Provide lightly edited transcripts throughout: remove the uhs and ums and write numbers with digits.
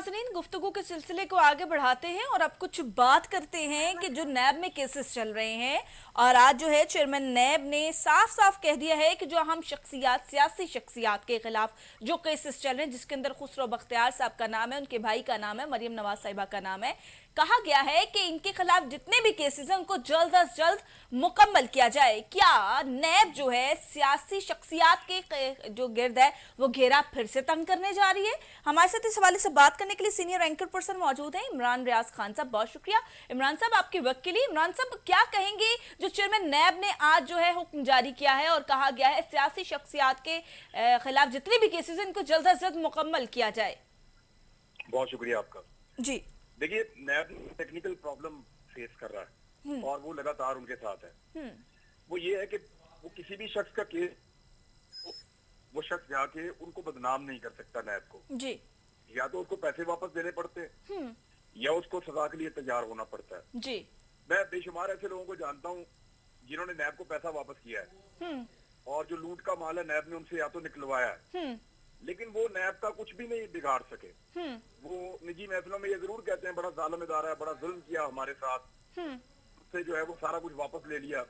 नाज़रीन, गुफ्तगू के सिलसिले को आगे बढ़ाते हैं और अब कुछ बात करते हैं कि जो नैब में केसेस चल रहे हैं। और आज जो है चेयरमैन नैब ने साफ साफ कह दिया है कि जो अहम शख्सियात, सियासी शख्सियात के खिलाफ जो केसेस चल रहे हैं, जिसके अंदर खुसरो बख्तियार साहब का नाम है, उनके भाई का नाम है, मरियम नवाज साहिबा का नाम है, कहा गया है कि इनके खिलाफ जितने भी केसेस हैं उनको जल्द अज जल्द मुकम्मल किया जाए। क्या नैब जो है सियासी शख्सियात के जो गिर्द है वो घेरा फिर से तंग करने जा रही है? हमारे साथ इस हवाले से बात करने के लिए सीनियर एंकर पर्सन मौजूद हैं इमरान रियाज खान साहब। बहुत शुक्रिया इमरान साहब आपकी वकीली। इमरान साहब, क्या कहेंगे जो चेयरमैन नैब ने आज जो है हुक्म जारी किया है और कहा गया है सियासी शख्सियात के खिलाफ जितने भी केसेस हैं इनको जल्द अज जल्द मुकम्मल किया जाए? बहुत शुक्रिया आपका जी। देखिए, नैब टेक्निकल प्रॉब्लम फेस कर रहा है और वो लगातार उनके साथ है। वो ये है कि वो किसी भी शख्स का केस वो शख्स जाके उनको बदनाम नहीं कर सकता नैब को जी। या तो उसको पैसे वापस देने पड़ते हैं या उसको सजा के लिए तैयार होना पड़ता है जी। मैं बेशुमार ऐसे लोगों को जानता हूँ जिन्होंने नैब को पैसा वापस किया है और जो लूट का माल है नैब ने उनसे या तो निकलवाया है, लेकिन वो नैब का कुछ भी नहीं बिगाड़ सके। वो निजी महफिलों में ये जरूर कहते हैं बड़ा जालिम इदारा है, बड़ा जुल्म किया हमारे साथ, उससे जो है वो सारा कुछ वापस ले लिया।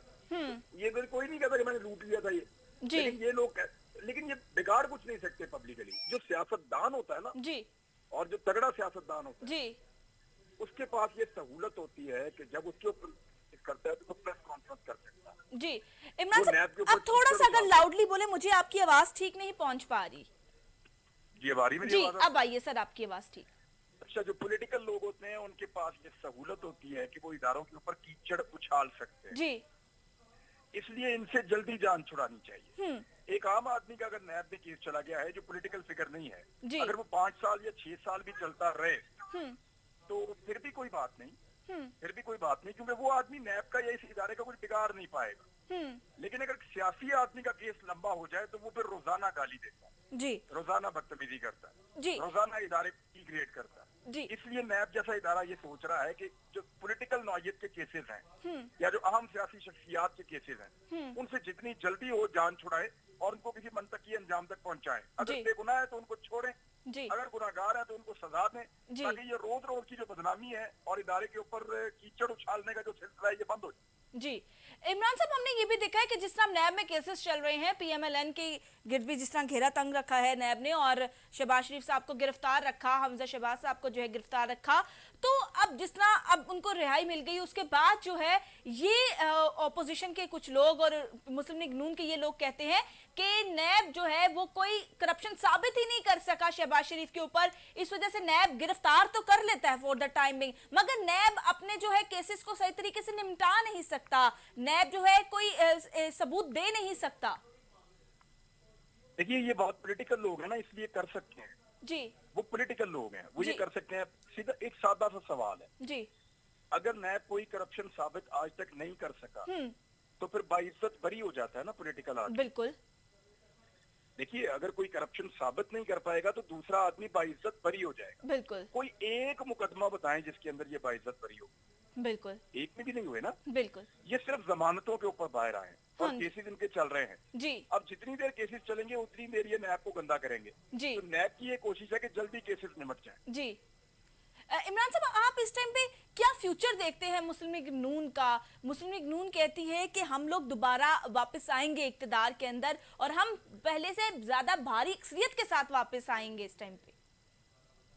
ये फिर कोई नहीं कहता कि मैंने लूट लिया था ये, लेकिन ये लोग लेकिन ये बिगाड़ कुछ नहीं सकते पब्लिकली। जो सियासतदान होता है ना जी, और जो तगड़ा सियासतदान होता है जी, उसके पास ये सहूलत होती है कि जब उसके ऊपर करता है तो प्रेस कॉन्फ्रेंस कर सकता है जी। इमरान साहब, अब थोड़ा सा अगर लाउडली बोले, मुझे आपकी आवाज ठीक नहीं पहुंच पा रही जी। अब आ रही मेरी आवाज? अब आइए सर, आपकी आवाज ठीक। अच्छा, जो पॉलिटिकल लोग होते हैं उनके पास ये सहूलत होती है कि वो इदारों के ऊपर कीचड़ उछाल सकते हैं जी, इसलिए इनसे जल्दी जान छुड़ानी चाहिए। एक आम आदमी का अगर नैब में केस चला गया है जो पॉलिटिकल फिगर नहीं है, अगर वो 5 साल या 6 साल भी चलता रहे तो फिर भी कोई बात नहीं, क्योंकि वो आदमी नैब का या इस इदारे का कुछ बिगाड़ नहीं पाएगा। लेकिन अगर सियासी आदमी का केस लंबा हो जाए तो वो फिर रोजाना गाली देता है जी, रोजाना बदतमीजी करता है जी, रोजाना इदारे की ग्रेड करता है जी। इसलिए नैब जैसा इदारा ये सोच रहा है कि जो पॉलिटिकल नौयत के केसेस हैं या जो अहम सियासी शख्सियात के केसेस हैं उनसे जितनी जल्दी हो जान छुड़ाए और उनको किसी मंतकी अंजाम तक पहुंचाएं। अगर बेगुनाह है तो उनको छोड़ें जी, अगर गुनाहगार है तो उनको सजा दें, ताकि ये रोज रोज की जो बदनामी है और इदारे के ऊपर कीचड़ उछालने का जो सिलसिला है ये बंद हो जाए जी। इमरान साहब, हमने ये भी देखा है कि जिस तरह नैब में केसेस चल रहे हैं, पीएमएलएन के गिर्द भी जिस तरह घेरा तंग रखा है नैब ने और शहबाज शरीफ साहब को गिरफ्तार रखा, हमजा शहबाज साहब को जो है गिरफ्तार रखा, तो अब जिस तरह अब उनको रिहाई मिल गई उसके बाद जो है ये ऑपोजिशन के कुछ लोग और मुस्लिम लीग नून के ये लोग कहते हैं कि नैब जो है वो कोई करप्शन साबित ही नहीं कर सका शहबाज शरीफ के ऊपर, इस वजह से नैब गिरफ्तार तो कर लेता है फॉर द टाइमिंग, मगर नैब अपने जो है केसेस को सही तरीके से निपटा नहीं सकता, नैब जो है कोई सबूत दे नहीं सकता। देखिए, ये बहुत पॉलिटिकल लोग हैं ना, इसलिए कर सकते हैं जी, वो पॉलिटिकल लोग हैं, वो ये कर सकते हैं। सीधा एक सादा सा सवाल है जी, अगर नैब कोई करप्शन साबित आज तक नहीं कर सका तो फिर बाइज्जत बरी हो जाता है ना पॉलिटिकल आदमी। बिल्कुल। देखिए, अगर कोई करप्शन साबित नहीं कर पाएगा तो दूसरा आदमी बाइज्जत बरी हो जाएगा। बिल्कुल। कोई एक मुकदमा बताएं जिसके अंदर ये बाइज्जत बरी हो। बिल्कुल। एक में भी नहीं हुए ना। बिल्कुल। ये सिर्फ जमानतों के ऊपर बाहर आए हैं और केसेस इनके चल रहे हैं जी। अब जितनी देर केसेस चलेंगे उतनी देर ये नैब को गंदा करेंगे जी। तो नैब की ये कोशिश है कि जल्दी केसेस निपट जाएं जी। इमरान साहब, आप इस टाइम पे क्या फ्यूचर देखते हैं मुस्लिम लीग नून का? मुस्लिम लीग नून कहती है कि हम लोग दोबारा वापस आएंगे इक्तदार के अंदर और हम पहले से ज्यादा भारी अक्सरियत के साथ वापस आएंगे इस टाइम पे।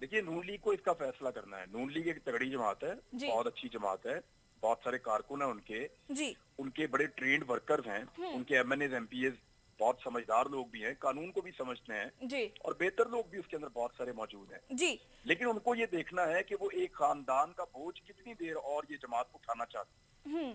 देखिए, नून लीग को इसका फैसला करना है। नून लीग एक तगड़ी जमात है, बहुत अच्छी जमात है, बहुत सारे कारकुन है उनके जी, उनके बड़े ट्रेंड वर्कर्स हैं, उनके एमएनएज एमपीएस बहुत समझदार लोग भी हैं, कानून को भी समझते हैं जी, और बेहतर लोग भी उसके अंदर बहुत सारे मौजूद हैं जी। लेकिन उनको ये देखना है कि वो एक खानदान का बोझ कितनी देर और ये जमात उठाना चाहती है।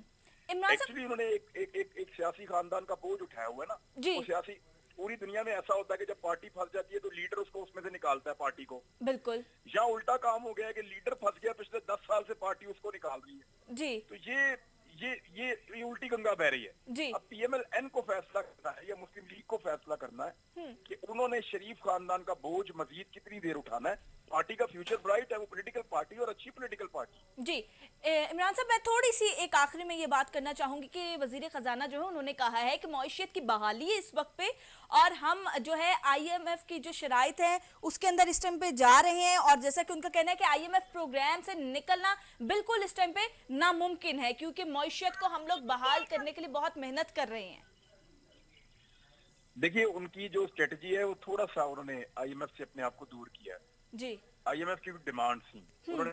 एक्चुअली उन्होंने एक सियासी खानदान का बोझ उठाया हुआ है ना जी। वो सियासी पूरी दुनिया में ऐसा होता है कि जब पार्टी फंस जाती है तो लीडर उसको उसमें से निकालता है पार्टी को। बिल्कुल। या उल्टा काम हो गया है कि लीडर फंस गया, पिछले 10 साल से पार्टी उसको निकाल रही है जी। तो ये उल्टी गंगा बह रही है जी। अब पीएमएलएन को फैसला करना है या मुस्लिम लीग को फैसला करना है कि उन्होंने शरीफ खानदान का बोझ मजीद कितनी देर उठाना है पार्टी का फ्यूचर ब्राइट है, वो पॉलिटिकल पार्टी और अच्छी पॉलिटिकल पार्टी। जी इमरान साहब, मैं थोड़ी सी एक आखिरी में ये बात करना चाहूंगी कि वजीर खजाना जो है उन्होंने कहा है कि मईशत की बहाली है इस वक्त पे, और हम जो है IMF की जो शराइत है उसके अंदर इस टाइम पे जा रहे हैं, और जैसा कि उनका कहना है कि IMF प्रोग्राम से निकलना बिल्कुल इस टाइम पे नामुमकिन है, क्योंकि मईशत को हम लोग बहाल करने के लिए बहुत मेहनत कर रहे हैं। देखिए, उनकी जो स्ट्रेटजी है वो थोड़ा सा उन्होंने IMF से अपने आप को दूर किया है। जी। IMF की डिमांड थी, उन्होंने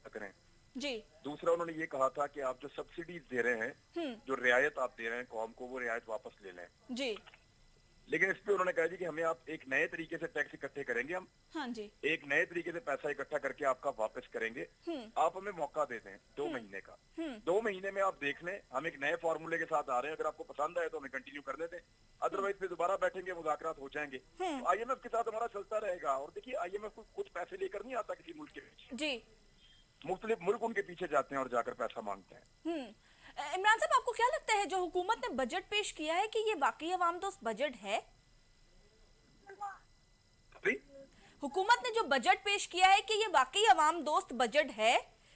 करें। जी। दूसरा, उन्होंने ये कहा था कि आप जो सब्सिडीज दे रहे हैं, जो रियायत आप दे रहे हैं कौम को, वो रियायत वापस ले लें। जी। लेकिन इस पे उन्होंने कहा जी कि हमें आप एक नए तरीके से टैक्स इकट्ठे करेंगे, हम हाँ जी। एक नए तरीके से पैसा इकट्ठा करके आपका वापस करेंगे, आप हमें मौका दे दें 2 महीने का। 2 महीने में आप देख लें, हम एक नए फॉर्मूले के साथ आ रहे हैं, अगर आपको पसंद आए तो हमें कंटिन्यू कर देते हैं, अदरवाइज फिर दोबारा बैठेंगे, मुज़ाकरात हो जाएंगे। तो IMF के साथ हमारा चलता रहेगा। और देखिए, IMF को कुछ पैसे लेकर नहीं आता किसी मुल्क के पीछे जी, मुख्तलिफ मुल्क उनके पीछे जाते हैं और जाकर पैसा मांगते हैं। इमरान साहब, आपको क्या लगता है जो हुकूमत ने बजट पेश किया है कि ये वाकई अवाम दोस्त बजट है? हुकूमत ने जो बजट पेश किया है कि ये वाकई अवाम दोस्त बजट है?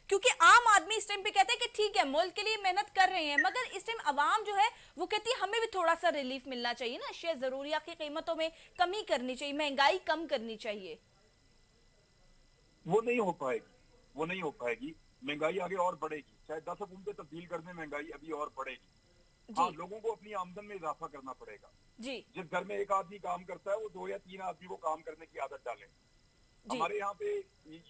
क्योंकि आम आदमी इस टाइम पे कहते हैं कि ठीक है मुल्क के लिए मेहनत कर रहे हैं, मगर इस टाइम अवाम जो है वो कहती है हमें भी थोड़ा सा रिलीफ मिलना चाहिए ना, अशिया जरूरिया की कीमतों में कमी करनी चाहिए, महंगाई कम करनी चाहिए। वो नहीं हो पाएगी, वो नहीं हो पाएगी। महंगाई आगे और बढ़ेगी, चाहे 10 हुकूमतें तब्दील कर दें, महंगाई अभी और बढ़ेगी। हाँ, लोगों को अपनी आमदन में इजाफा करना पड़ेगा। जी। जिस घर में एक आदमी काम करता है, वो 2 या 3 आदमी को काम करने की आदत डालें। हमारे यहाँ पे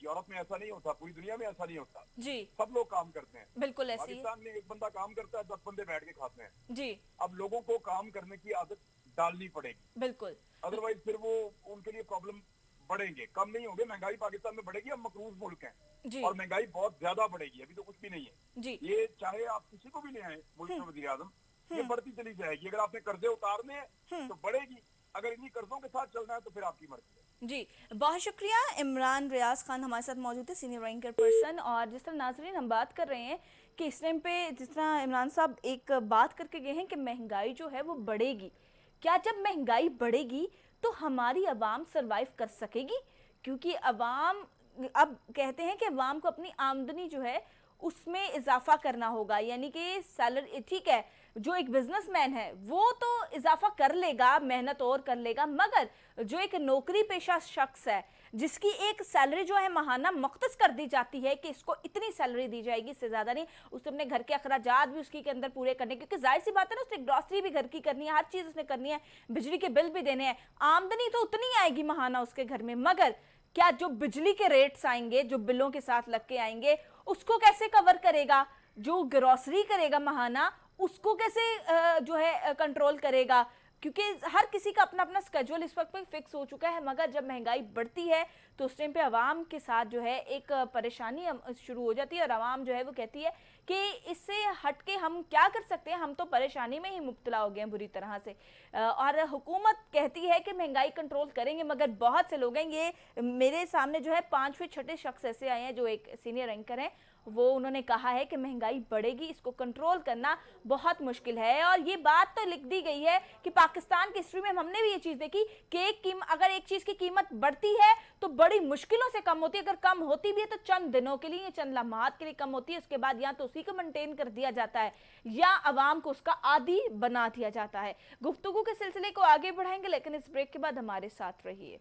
यूरोप में ऐसा नहीं होता, पूरी दुनिया में ऐसा नहीं होता। जी। सब लोग काम करते हैं। बिल्कुल ऐसे ही। पाकिस्तान में एक बंदा काम करता है, 10 बंदे बैठ के खाते हैं। जी। अब लोगों को काम करने की आदत डालनी पड़ेगी, बिल्कुल, अदरवाइज फिर वो उनके लिए प्रॉब्लम बढ़ेंगे, कम नहीं होंगे। महंगाई पाकिस्तान में बढ़ेगी, हम मकरूज मुल्क हैं और महंगाई बहुत ज्यादा बढ़ेगी, अभी तो कुछ भी नहीं है। जी। ये चाहे आप किसी को भी ले आए मुल्क में वजीर आजम, ये बढ़ती चली जाएगी। अगर आपने कर्जे उतारने हैं तो बढ़ेगी, अगर इन्हीं कर्जों के साथ चलना है तो फिर आपकी मर्जी है। जी, बहुत शुक्रिया। इमरान रियाज खान हमारे साथ मौजूद है, सीनियर रैंकर पर्सन। और जिस तरह नाजरीन हम बात कर रहे हैं कि इस टाइम पे जिस तरह इमरान साहब एक बात करके गए हैं कि महंगाई जो है वो बढ़ेगी, क्या जब महंगाई बढ़ेगी तो हमारी आवाम सरवाइव कर सकेगी? क्योंकि अवाम अब कहते हैं कि अवाम को अपनी आमदनी जो है उसमें इजाफा करना होगा, यानी कि सैलरी ठीक है, जो एक बिजनेसमैन है वो तो इजाफा कर लेगा, मेहनत और कर लेगा, मगर जो एक नौकरी पेशा शख्स है जिसकी एक सैलरी जो है माहाना मुख्तस कर दी जाती है कि इसको इतनी सैलरी दी जाएगी, इससे ज्यादा नहीं, उसने अपने घर के अखराजात भी उसके के अंदर पूरे करने, क्योंकि जाहिर सी बात है ना, उसने ग्रॉसरी भी घर की करनी है, हर चीज उसने करनी है, बिजली के बिल भी देने हैं, आमदनी तो उतनी आएगी माहाना उसके घर में, मगर क्या जो बिजली के रेट्स आएंगे जो बिलों के साथ लग के आएंगे उसको कैसे कवर करेगा? जो ग्रॉसरी करेगा माहाना उसको कैसे जो है कंट्रोल करेगा? क्योंकि हर किसी का अपना अपना स्केड्यूल इस वक्त पे फिक्स हो चुका है, मगर जब महंगाई बढ़ती है तो उस टाइम पे आवाम के साथ जो है एक परेशानी शुरू हो जाती है, और आवाम जो है वो कहती है कि इससे हट के हम क्या कर सकते हैं, हम तो परेशानी में ही मुब्तला हो गए हैं बुरी तरह से। और हुकूमत कहती है कि महंगाई कंट्रोल करेंगे, मगर बहुत से लोग हैं, ये मेरे सामने जो है 5वें 6ठे शख्स ऐसे आए हैं जो एक सीनियर एंकर हैं, वो उन्होंने कहा है कि महंगाई बढ़ेगी, इसको कंट्रोल करना बहुत मुश्किल है। और ये बात तो लिख दी गई है कि पाकिस्तान की हिस्ट्री में हमने भी ये चीज देखी कि अगर एक चीज की कीमत बढ़ती है तो बड़ी मुश्किलों से कम होती है, अगर कम होती भी है तो चंद दिनों के लिए, चंद लम्हात के लिए कम होती है, उसके बाद या तो उसी को मेंटेन कर दिया जाता है या अवाम को उसका आदी बना दिया जाता है। गुफ्तगू के सिलसिले को आगे बढ़ाएंगे, लेकिन इस ब्रेक के बाद हमारे साथ रहिए।